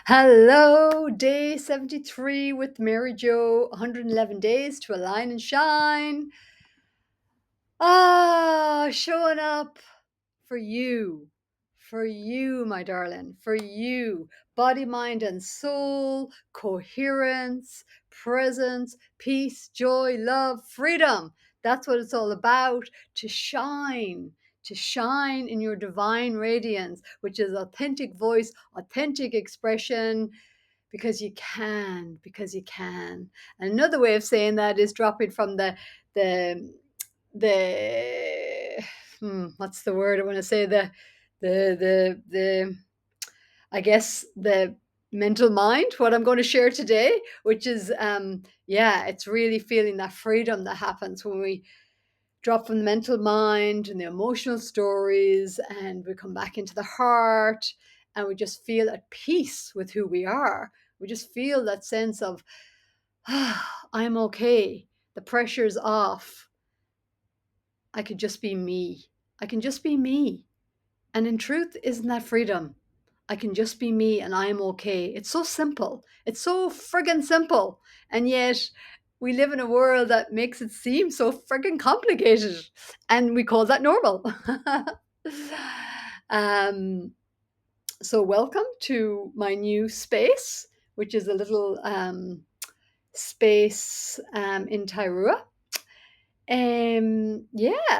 Hello, day 73 with Mary Jo, 111 days to align and shine. Showing up for you, my darling, for you. Body, mind, and soul, coherence, presence, peace, joy, love, freedom. That's what it's all about, to shine in your divine radiance, which is authentic voice, authentic expression, because you can. And another way of saying that is dropping from the the what's the word I want to say, the I guess the mental mind, what I'm going to share today, which is it's really feeling that freedom that happens when we drop from the mental mind and the emotional stories, and we come back into the heart, and we just feel at peace with who we are. We just feel that sense of I'm okay, the pressure's off, I could just be me. I can just be me. And in truth, isn't that freedom? I can just be me and I am okay. It's so simple. It's so friggin' simple. And yet we live in a world that makes it seem so friggin' complicated. And we call that normal. um, so, welcome to my new space, which is a little space in Tairua.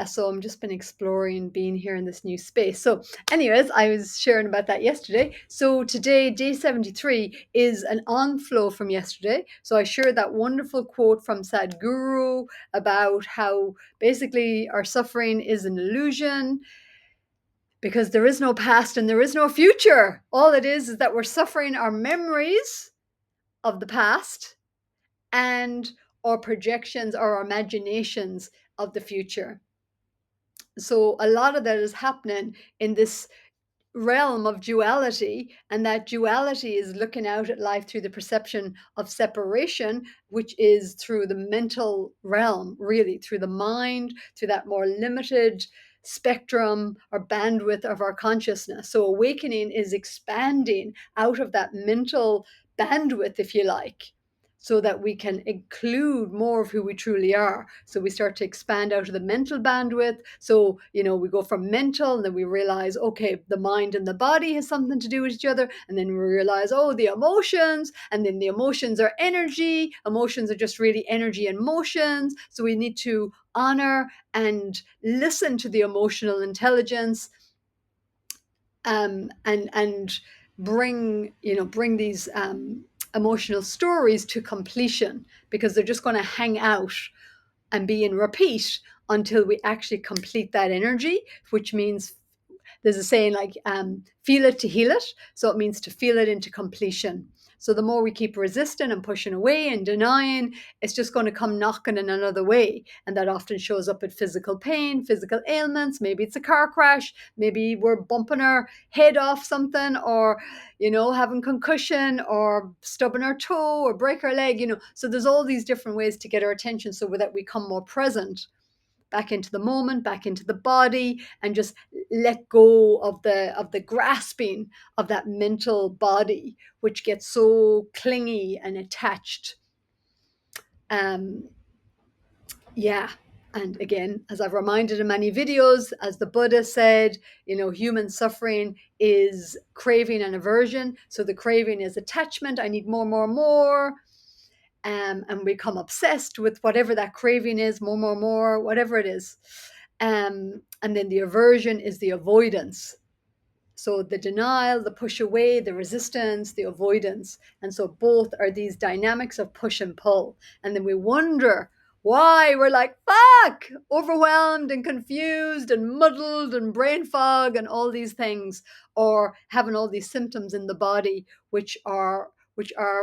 So I'm just been exploring being here in this new space. So, anyways, I was sharing about that yesterday. So today, day 73, is an on flow from yesterday. So I shared that wonderful quote from Sadhguru about how basically our suffering is an illusion because there is no past and there is no future. All it is that we're suffering our memories of the past and our projections or our imaginations of the future. So a lot of that is happening in this realm of duality, and that duality is looking out at life through the perception of separation, which is through the mental realm, really through the mind, through that more limited spectrum or bandwidth of our consciousness. So awakening is expanding out of that mental bandwidth, if you like, so that we can include more of who we truly are. So we start to expand out of the mental bandwidth. So, we go from mental, and then we realize, okay, the mind and the body has something to do with each other. And then we realize, oh, the emotions, and then the emotions are energy. Emotions are just really energy and motions. So we need to honor and listen to the emotional intelligence, and bring these emotional stories to completion, because they're just going to hang out and be in repeat until we actually complete that energy, which means there's a saying like feel it to heal it. So it means to feel it into completion. So the more we keep resisting and pushing away and denying, it's just going to come knocking in another way. And that often shows up at physical pain, physical ailments. Maybe it's a car crash. Maybe we're bumping our head off something, or, having concussion, or stubbing our toe, or break our leg. So there's all these different ways to get our attention so that we come more present, back into the moment, back into the body, and just let go of the grasping of that mental body, which gets so clingy and attached. Um, yeah. And again, as I've reminded in many videos, as the Buddha said, human suffering is craving and aversion. So the craving is attachment. I need more, more, more. And become obsessed with whatever that craving is, more, more, more, whatever it is. And then the aversion is the avoidance. So the denial, the push away, the resistance, the avoidance. And so both are these dynamics of push and pull. And then we wonder why we're like, fuck, overwhelmed and confused and muddled and brain fog and all these things, or having all these symptoms in the body, which are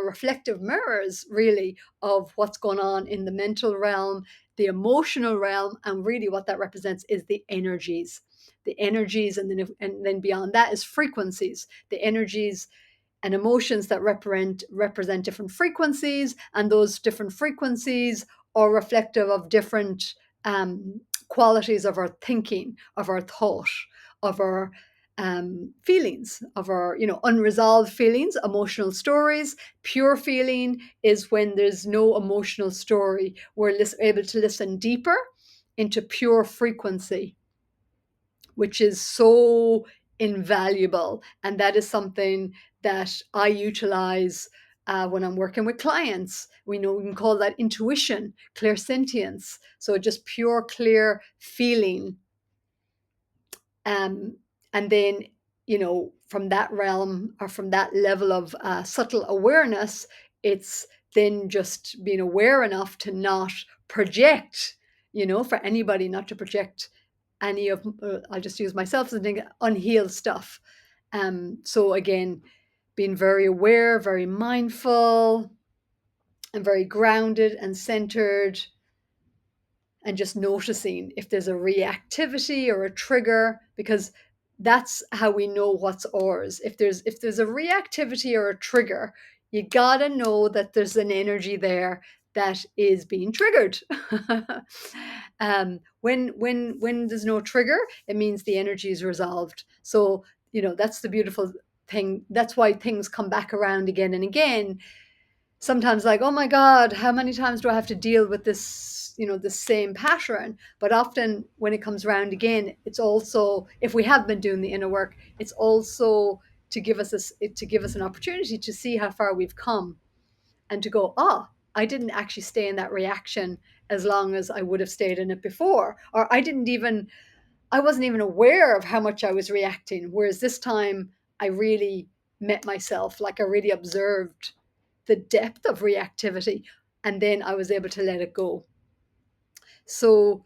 reflective mirrors, really, of what's going on in the mental realm, the emotional realm, and really what that represents is the energies, and then beyond that is frequencies, the energies and emotions that represent different frequencies, and those different frequencies are reflective of different qualities of our thinking, of our thought, of our feelings, of our, unresolved feelings, emotional stories. Pure feeling is when there's no emotional story. We're able to listen deeper into pure frequency, which is so invaluable. And that is something that I utilize when I'm working with clients. We can call that intuition, clairsentience. So just pure, clear feeling. Um, and then, from that realm, or from that level of subtle awareness, it's then just being aware enough to not project, for anybody not to project any of, I'll just use myself as an unhealed stuff. So again, being very aware, very mindful, and very grounded and centered, and just noticing if there's a reactivity or a trigger, because that's how we know what's ours. If there's a reactivity or a trigger, you gotta know that there's an energy there that is being triggered. When there's no trigger, it means the energy is resolved. So that's the beautiful thing. That's why things come back around again and again. Sometimes, like, oh my god, how many times do I have to deal with this, the same pattern? But often when it comes around again, it's also, if we have been doing the inner work, it's also to give us an opportunity to see how far we've come, and to go, oh, I didn't actually stay in that reaction as long as I would have stayed in it before, or I wasn't even aware of how much I was reacting. Whereas this time I really met myself, like I really observed the depth of reactivity, and then I was able to let it go. So,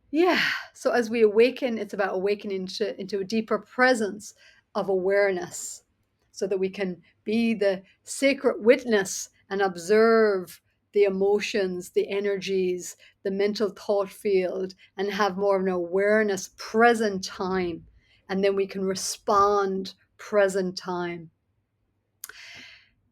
yeah, so as we awaken, it's about awakening into a deeper presence of awareness, so that we can be the sacred witness and observe the emotions, the energies, the mental thought field, and have more of an awareness present time. And then we can respond present time.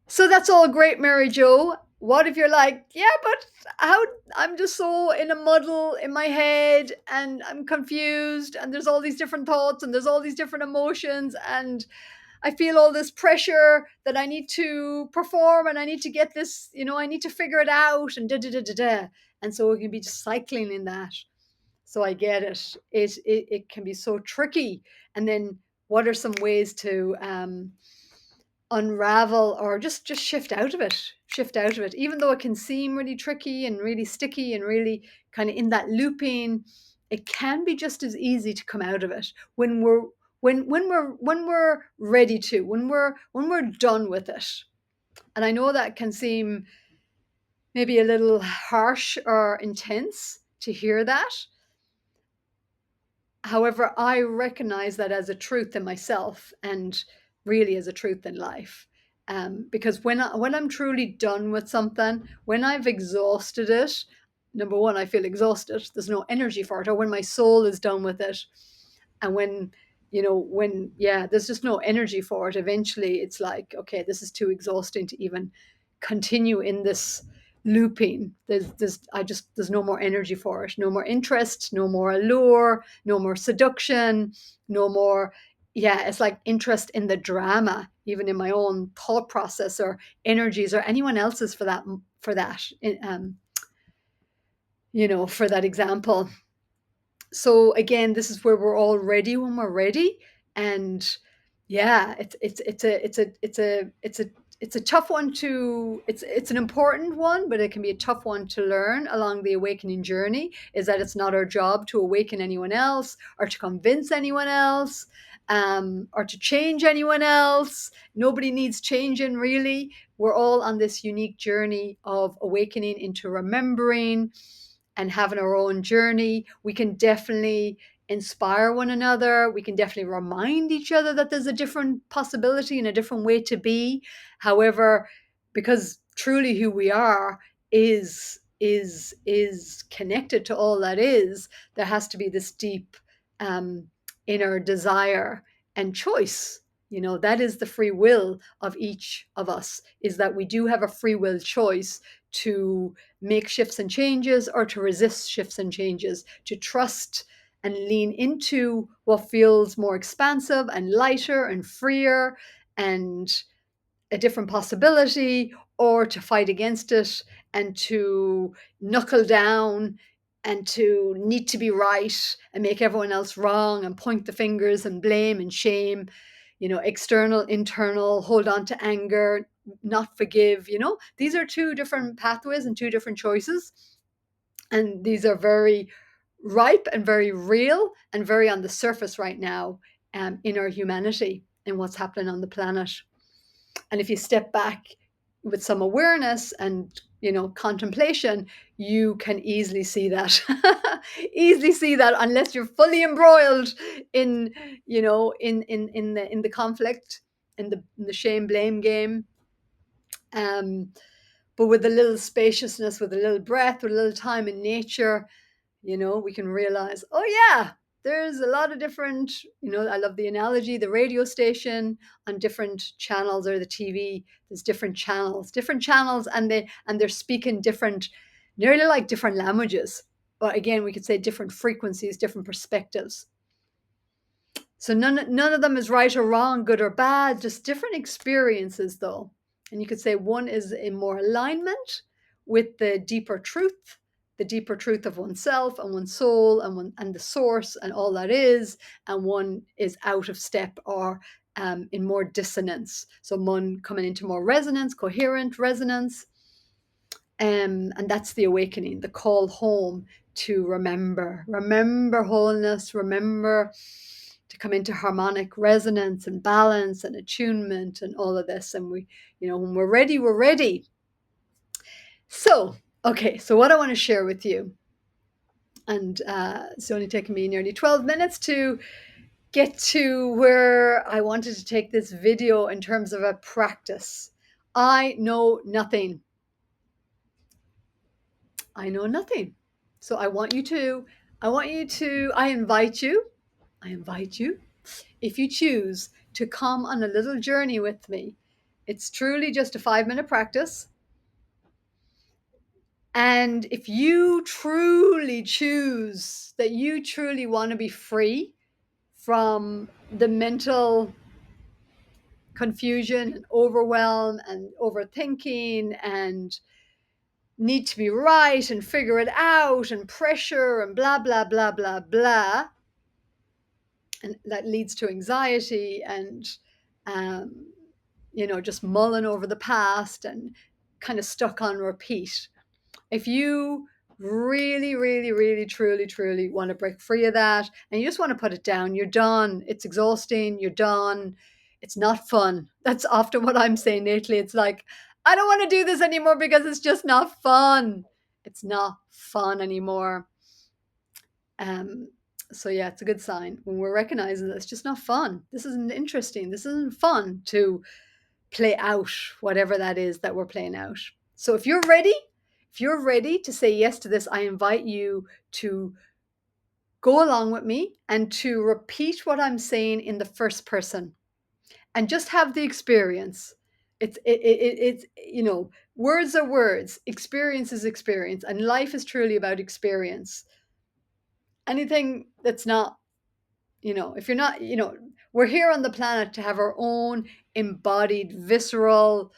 So that's all great, Mary Jo. What if you're like, yeah, but how, I'm just so in a muddle in my head, and I'm confused, and there's all these different thoughts, and there's all these different emotions, and I feel all this pressure that I need to perform, and I need to get this, I need to figure it out, and da da da da da. And so it can be just cycling in that. So I get it. It can be so tricky. And then what are some ways to unravel, or just shift out of it, even though it can seem really tricky and really sticky and really kind of in that looping. It can be just as easy to come out of it when we're ready to, when we're done with it. And I know that can seem maybe a little harsh or intense to hear that. However, I recognize that as a truth in myself, and really as a truth in life. Because when I'm truly done with something, when I've exhausted it, number one, I feel exhausted. There's no energy for it. Or when my soul is done with it, and when there's just no energy for it. Eventually, it's like, okay, this is too exhausting to even continue in this looping. There's no more energy for it, no more interest, no more allure, no more seduction, no more. Yeah, it's like interest in the drama, even in my own thought process or energies, or anyone else's, for that example. So again, this is where we're all ready when we're ready. And yeah, it's a tough one to, it's an important one, but it can be a tough one to learn along the awakening journey, is that it's not our job to awaken anyone else, or to convince anyone else, or to change anyone else. Nobody needs changing, really. We're all on this unique journey of awakening into remembering and having our own journey. We can definitely inspire one another. We can definitely remind each other that there's a different possibility and a different way to be. However, because truly who we are is connected to all that is, there has to be this deep inner desire and choice. That is the free will of each of us, is that we do have a free will choice to make shifts and changes, or to resist shifts and changes, to trust and lean into what feels more expansive and lighter and freer and a different possibility, or to fight against it and to knuckle down and to need to be right and make everyone else wrong and point the fingers and blame and shame, external, internal, hold on to anger, not forgive. These are two different pathways and two different choices. And these are very ripe and very real and very on the surface right now, in our humanity and what's happening on the planet. And if you step back with some awareness and contemplation, you can easily see that. Easily see that, unless you're fully embroiled in in the conflict, in the shame blame game. But with a little spaciousness, with a little breath, with a little time in nature, we can realize, oh yeah, there's a lot of different, I love the analogy, the radio station on different channels, or the TV, there's different channels, and they're speaking different, nearly like different languages. But again, we could say different frequencies, different perspectives. So none of them is right or wrong, good or bad, just different experiences though. And you could say one is in more alignment with the deeper truth of oneself and one's soul and the source and all that is, and one is out of step, or in more dissonance. So one coming into more resonance, coherent resonance. And that's the awakening, the call home to remember wholeness, remember to come into harmonic resonance and balance and attunement and all of this. And we, when we're ready, we're ready. So, okay, so what I want to share with you, and it's only taken me nearly 12 minutes to get to where I wanted to take this video in terms of a practice. I know nothing. I know nothing. So I invite you, if you choose, to come on a little journey with me. It's truly just a 5-minute practice. And if you truly choose that you truly want to be free from the mental confusion and overwhelm and overthinking and need to be right and figure it out and pressure and blah, blah, blah, blah, blah, and that leads to anxiety and, just mulling over the past and kind of stuck on repeat. If you really, really, really, truly, truly want to break free of that and you just want to put it down, you're done. It's exhausting. You're done. It's not fun. That's often what I'm saying lately. It's like, I don't want to do this anymore because it's just not fun. It's not fun anymore. So yeah, it's a good sign when we're recognizing that it's just not fun. This isn't interesting. This isn't fun to play out whatever that is that we're playing out. So if you're ready to say yes to this, I invite you to go along with me and to repeat what I'm saying in the first person and just have the experience. It's words are words, experience is experience, and life is truly about experience. Anything that's not, if you're not, we're here on the planet to have our own embodied, visceral,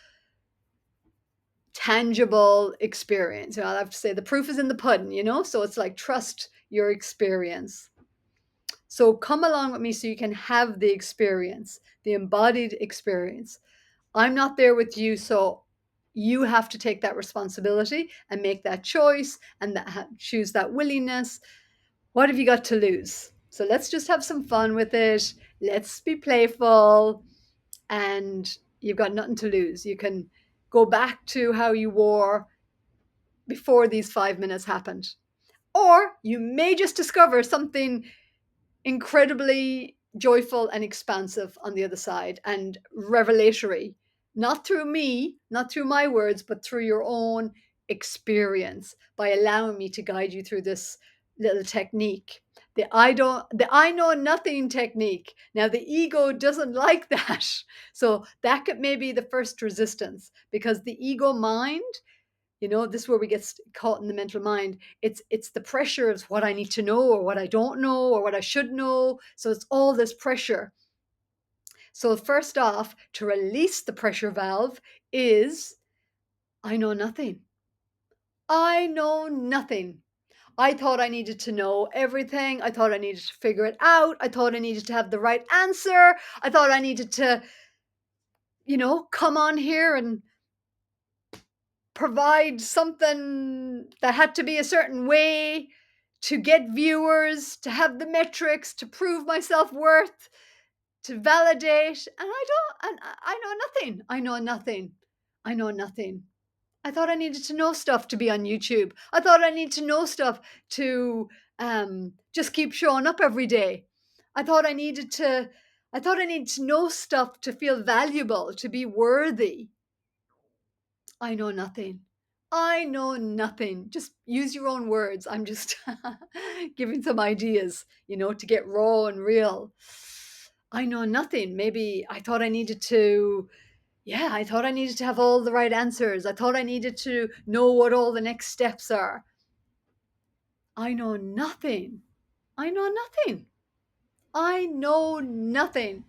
tangible experience. I have to say the proof is in the pudding, so it's like, trust your experience. So come along with me so you can have the experience, the embodied experience. I'm not there with you, so you have to take that responsibility and make that choice and choose that willingness. What have you got to lose? So let's just have some fun with it. Let's be playful, and you've got nothing to lose. You can go back to how you were before these 5 minutes happened. Or you may just discover something incredibly joyful and expansive on the other side and revelatory, not through me, not through my words, but through your own experience, by allowing me to guide you through this little technique. The I know nothing technique. Now the ego doesn't like that. So that could maybe the first resistance, because the ego mind, This is where we get caught in the mental mind. It's the pressure of what I need to know or what I don't know or what I should know. So it's all this pressure. So first off, to release the pressure valve is I know nothing. I know nothing. I thought I needed to know everything. I thought I needed to figure it out. I thought I needed to have the right answer. I thought I needed to, come on here and provide something that had to be a certain way to get viewers, to have the metrics, to prove my self-worth, to validate. And I know nothing. I know nothing. I know nothing. I thought I needed to know stuff to be on YouTube. I thought I needed to know stuff to just keep showing up every day. I thought I needed to know stuff to feel valuable, to be worthy. I know nothing. I know nothing. Just use your own words. I'm just giving some ideas, to get raw and real. I know nothing. Maybe I thought I needed to, yeah, I thought I needed to have all the right answers. I thought I needed to know what all the next steps are. I know nothing. I know nothing. I know nothing.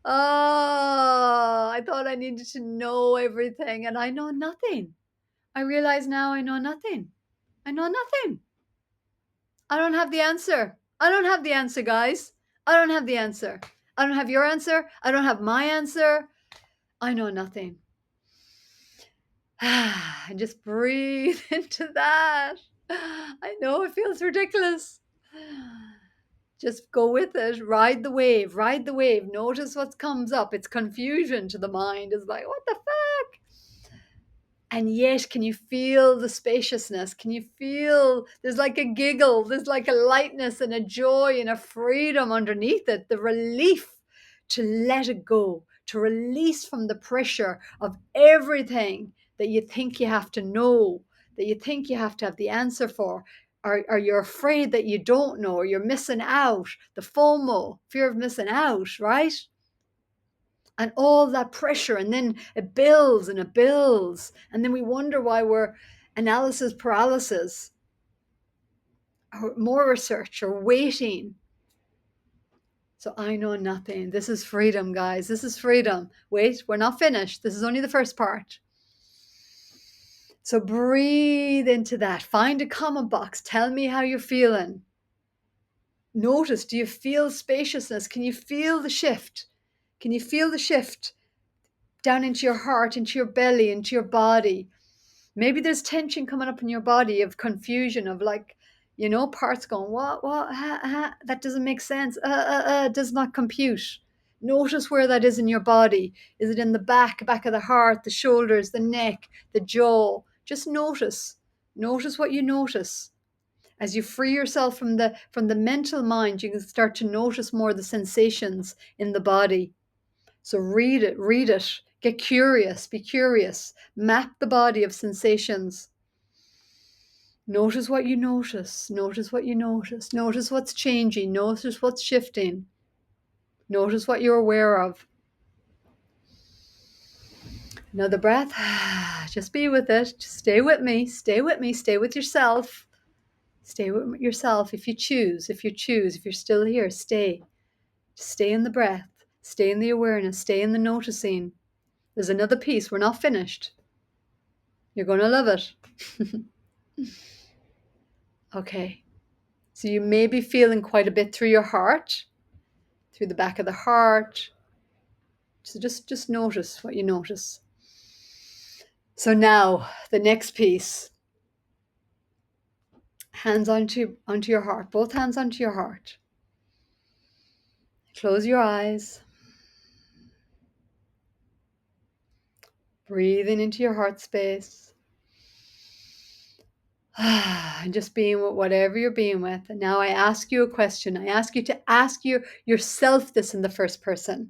Oh, I thought I needed to know everything, and I know nothing. I realize now I know nothing. I know nothing. I don't have the answer. I don't have the answer, guys. I don't have the answer. I don't have your answer. I don't have my answer. I know nothing. And just breathe into that. I know it feels ridiculous. Just go with it. Ride the wave. Ride the wave. Notice what comes up. It's confusion to the mind. It's like, what the fuck? And yet, can you feel the spaciousness? Can you feel there's like a giggle, there's like a lightness and a joy and a freedom underneath it, the relief to let it go, to release from the pressure of everything that you think you have to know, that you think you have to have the answer for, or you're afraid that you don't know, or you're missing out, the FOMO, fear of missing out, right? And all that pressure, and then it builds and it builds, and then we wonder why we're analysis paralysis or more research or waiting. So I know nothing. This is freedom, guys. This is freedom. Wait, we're not finished. This is only the first part. So breathe into that. Find a comment box. Tell me how you're feeling. Notice, do you feel spaciousness? Can you feel the shift? Can you feel the shift down into your heart, into your belly, into your body? Maybe there's tension coming up in your body of confusion, of like, parts going, what, that doesn't make sense. Does not compute. Notice where that is in your body. Is it in the back of the heart, the shoulders, the neck, the jaw? Just notice. Notice what you notice. As you free yourself from the mental mind, you can start to notice more the sensations in the body. So read it, get curious, be curious, map the body of sensations. Notice what you notice, notice what you notice, notice what's changing, notice what's shifting, notice what you're aware of. Another breath, just be with it, just stay with me, stay with me, stay with yourself. Stay with yourself if you choose, if you're still here, stay. Stay in the breath, stay in the awareness, stay in the noticing. There's another piece, we're not finished. You're going to love it. Okay, so you may be feeling quite a bit through your heart, through the back of the heart. So just notice what you notice. So now the next piece, hands onto your heart, both hands onto your heart. Close your eyes. Breathing into your heart space. And just being with whatever you're being with. And now I ask you a question. I ask you to ask yourself this in the first person.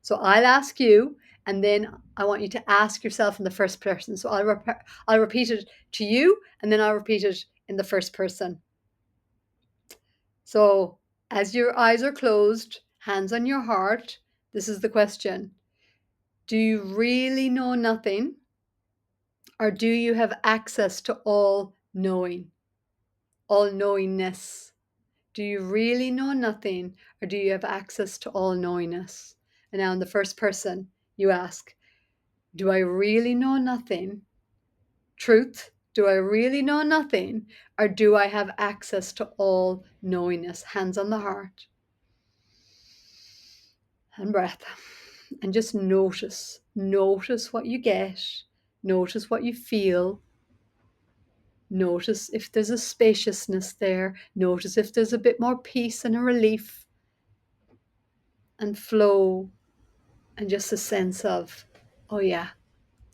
So I'll ask you, and then I want you to ask yourself in the first person. So I'll repeat it to you, and then I'll repeat it in the first person. So as your eyes are closed, hands on your heart, this is the question. Do you really know nothing, or do you have access to all knowingness? Do you really know nothing, or do you have access to all knowingness? And now, in the first person, you ask, do I really know nothing? Truth, do I really know nothing, or do I have access to all knowingness? Hands on the heart and breath. And just notice. Notice what you get. Notice what you feel. Notice if there's a spaciousness there. Notice if there's a bit more peace and a relief and flow, and just a sense of, oh yeah,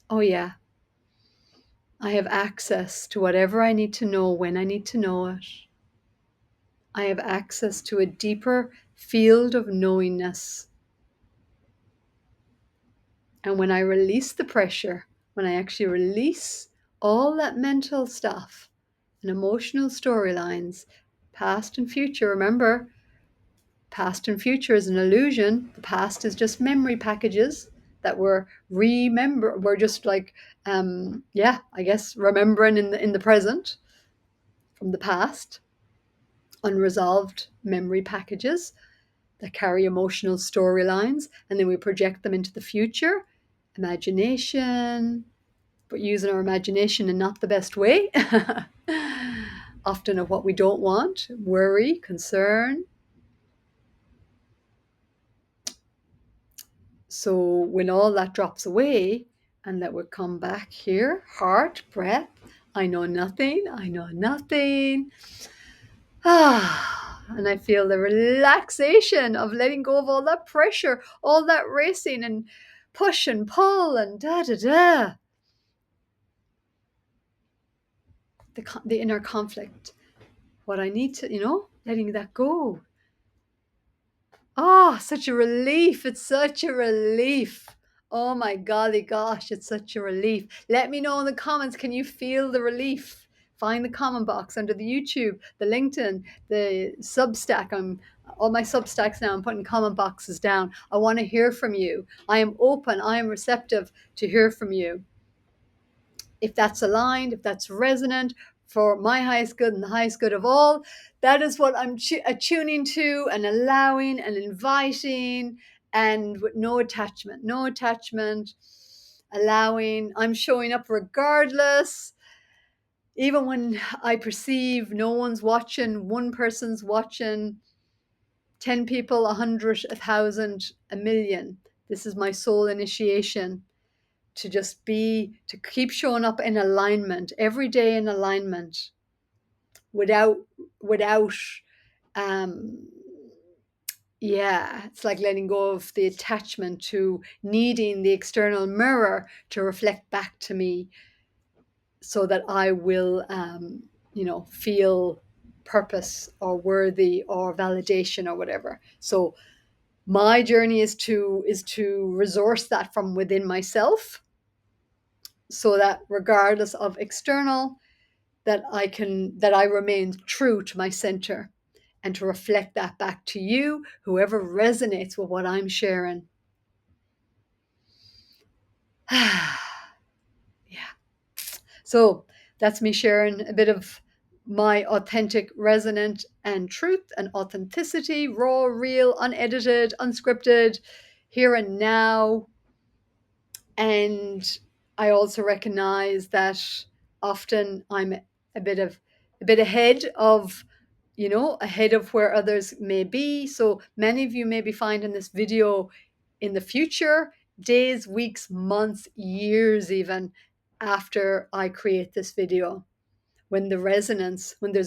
oh yeah, I have access to whatever I need to know when I need to know it. I have access to a deeper field of knowingness. And when I release the pressure, when I actually release all that mental stuff and emotional storylines, past and future, remember, past and future is an illusion. The past is just memory packages that we're just like, I guess remembering in the present from the past, unresolved memory packages that carry emotional storylines, and then we project them into the future. Imagination, but using our imagination in not the best way. Often of what we don't want, worry, concern. So when all that drops away and that we come back here, heart, breath, I know nothing, I know nothing. And I feel the relaxation of letting go of all that pressure, all that racing and push and pull and da da da. The inner conflict. What I need to, letting that go. Oh, such a relief. It's such a relief. Oh my golly gosh, it's such a relief. Let me know in the comments, can you feel the relief? Find the comment box under the YouTube, the LinkedIn, the Substack. I'm all my Substacks now. I'm putting comment boxes down. I want to hear from you. I am open. I am receptive to hear from you. If that's aligned, if that's resonant for my highest good and the highest good of all, that is what I'm attuning to and allowing and inviting, and with no attachment, allowing. I'm showing up regardless, even when I perceive no one's watching, one person's watching, 10 people, 100, 1,000, a million. This is my soul initiation to keep showing up in alignment every day, in alignment, without um it's like letting go of the attachment to needing the external mirror to reflect back to me so that I will feel purpose or worthy or validation or whatever. So my journey is to resource that from within myself, so that regardless of external, that I remain true to my center, and to reflect that back to you, whoever resonates with what I'm sharing. Yeah. So that's me sharing a bit of my authentic, resonant, and truth and authenticity, raw, real, unedited, unscripted, here and now. And I also recognize that often I'm a bit ahead of, ahead of where others may be. So many of you may be finding this video in the future, days, weeks, months, years, even after I create this video. When there's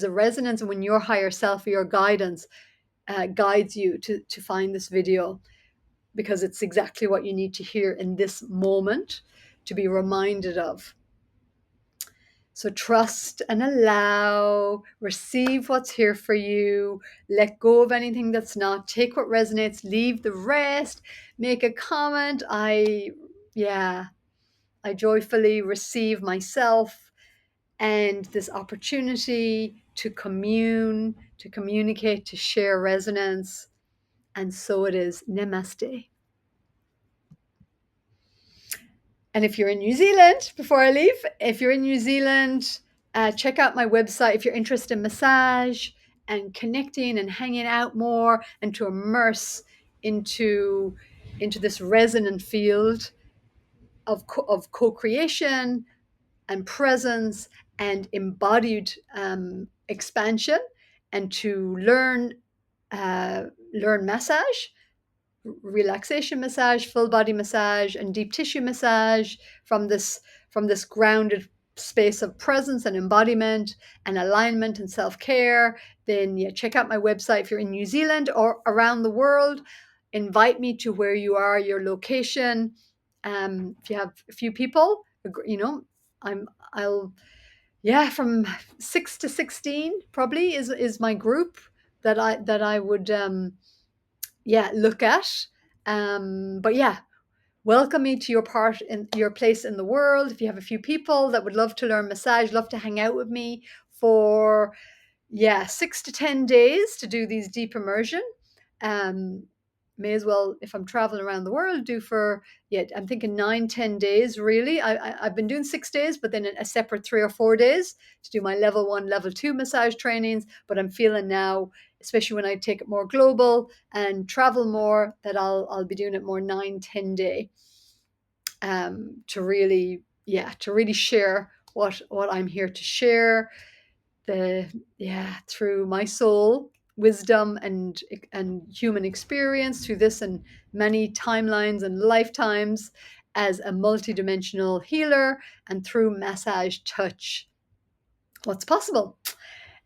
a resonance, and when your higher self or your guidance guides you to find this video, because it's exactly what you need to hear in this moment to be reminded of. So trust and allow, receive what's here for you, let go of anything that's not, take what resonates, leave the rest, make a comment. I joyfully receive myself and this opportunity to communicate, to share resonance. And so it is. Namaste. And if you're in New Zealand, before I leave, if you're in New Zealand, check out my website if you're interested in massage and connecting and hanging out more and to immerse into this resonant field of co-creation and presence and embodied expansion, and to learn massage, relaxation massage, full body massage, and deep tissue massage from this grounded space of presence and embodiment and alignment and self-care. Then yeah, check out my website if you're in New Zealand or around the world. Invite me to where you are, your location. If you have a few people, I'm I'll yeah, from 6 to 16 probably is my group that I would yeah, look at. But yeah, welcome me to your part in your place in the world. If you have a few people that would love to learn massage, love to hang out with me for yeah, 6 to 10 days to do these deep immersion. Um, may as well, if I'm traveling around the world, do for yeah, I'm thinking 9, 10 days really. I've been doing 6 days, but then a separate 3 or 4 days to do my level 1, level 2 massage trainings. But I'm feeling now, especially when I take it more global and travel more, that I'll be doing it more 9, 10 day, to really yeah, to really share what I'm here to share, the yeah, through my soul wisdom and human experience, through this and many timelines and lifetimes as a multidimensional healer, and through massage touch, what's possible,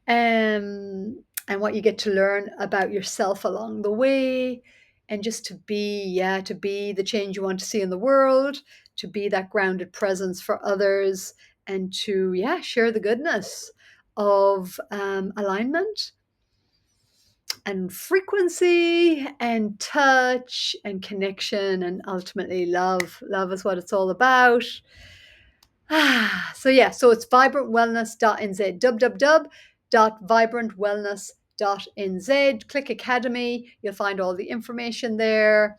and what you get to learn about yourself along the way, and just to be yeah, to be the change you want to see in the world, to be that grounded presence for others, and to yeah, share the goodness of alignment and frequency and touch and connection, and ultimately love is what it's all about. So yeah, so it's vibrantwellness.nz, www.vibrantwellness.nz. Click Academy, you'll find all the information there.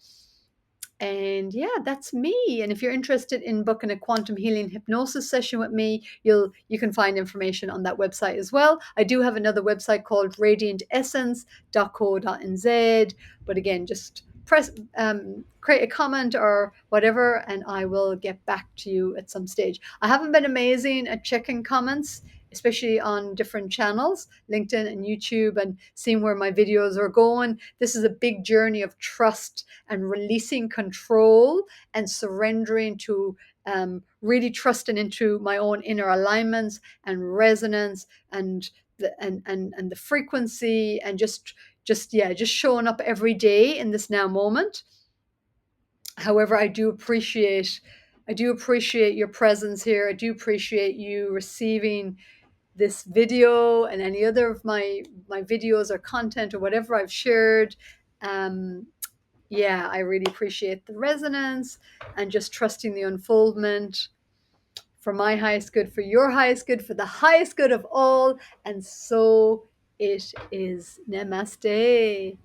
And yeah, that's me. And if you're interested in booking a quantum healing hypnosis session with me, you can find information on that website as well. I do have another website called radiantessence.co.nz, but again, just create a comment or whatever, and I will get back to you at some stage. I haven't been amazing at checking comments, especially on different channels, LinkedIn and YouTube, and seeing where my videos are going. This is a big journey of trust and releasing control and surrendering to really trusting into my own inner alignments and resonance, and the frequency, and just yeah, just showing up every day in this now moment. However, I do appreciate your presence here. I do appreciate you receiving this video and any other of my videos or content or whatever I've shared. um, yeah, I really appreciate the resonance and just trusting the unfoldment for my highest good, for your highest good, for the highest good of all. And so it is. Namaste.